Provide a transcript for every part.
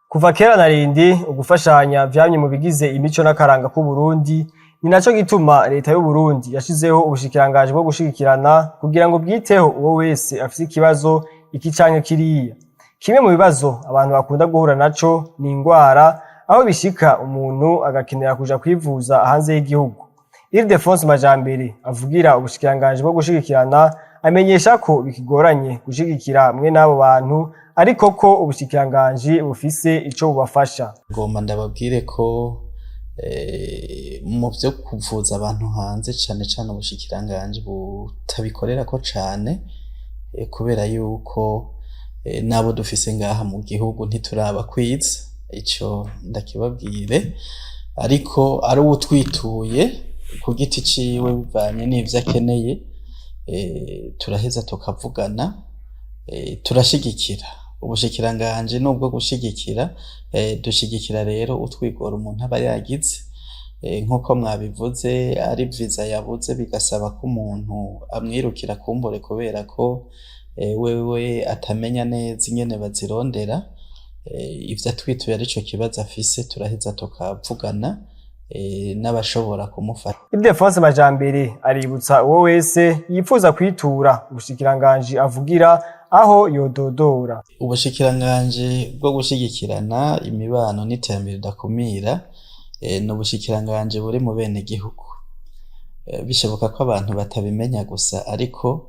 Kuva kera narindi ugufashanya vyamye mu bigize imico n'akaranga ku Burundi, ni naco gituma leta y'u Burundi yashizeho Ubushikiranganji bwo gushigikirana kugira ngo bwiteho uwo wese afise ikibazo iki canke kiriya. Kimwe mu bibazo abantu bakunda guhura naco ni ingwara, aho bishika umuntu agakenera kuja kwivuza hanze y'igihugu. Ildefonse Majambere avugira Ubushikiranganji bwo gushigikirana amenyesha ko bikigoranye gushigikira mwe n'abo bantu, ariko ko Ubushikiranganji bufise ico bubafasha. Ngomba ndababwire ko mu vyo kuvuza abantu hanze cane cane Ubushikiranganji butabikorerako cane, kubera yuko nabo dufise ngaha mu gihugu ntiturabakwiza, ico ndakibabwire, ariko ari uwutwituye ku giti ciwe bivanye n'ivyo akeneye, turaheza tukavugana, turashigikira. Ubushikiranganji nubwo gushigikira, dushigikira rero utwigora umuntu aba yagize, nkuko mwabivuze ari viza yabuze bigasaba ko umuntu amwirukira kumbure kubera ko wewe atamenya neza ingene bazirondera, ivyo atwituye arico kibazo afise turaheza tukavugana n'abashobora kumufasha. Ildefonse Majambere aributsa uwo wese yipfuza kwitura Ubushikiranganji avugira aho yododora. Ubushikiranganji bwo gushigikirana imibano n'iterambere ridakumira ni Ubushikiranganji buri mu bene gihugu. Bishoboka ko abantu batabimenya gusa, ariko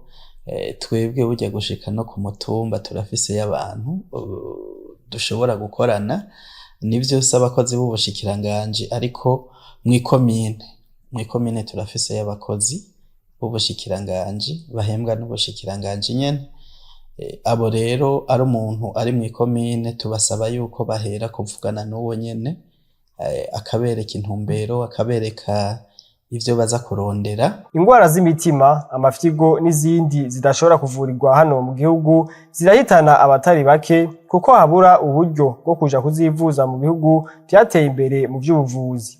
twebwe burya gushika no ku mutumba turafise y'abantu dushobora gukorana, nivyo abakozi b'Ubushikiranganji, ariko mw'ikomine turafise y'abakozi b'Ubushikiranganji bahembwa n'Ubushikiranganji nyene. Abo rero ari umuntu ari mw'ikomine tubasaba yuko bahera kuvugana n'uwo nyene, akabereka intumbero, akabereka ivyo baza kurondera. Ingwara z'imitima, amafyigo n'izindi zidashobora kuvurirwa hano mu gihugu zirahitana abatari bake, kuko habura uburyo bwo kuja kuzivuza mu bihugu vyateye imbere mu vy'ubuvuzi.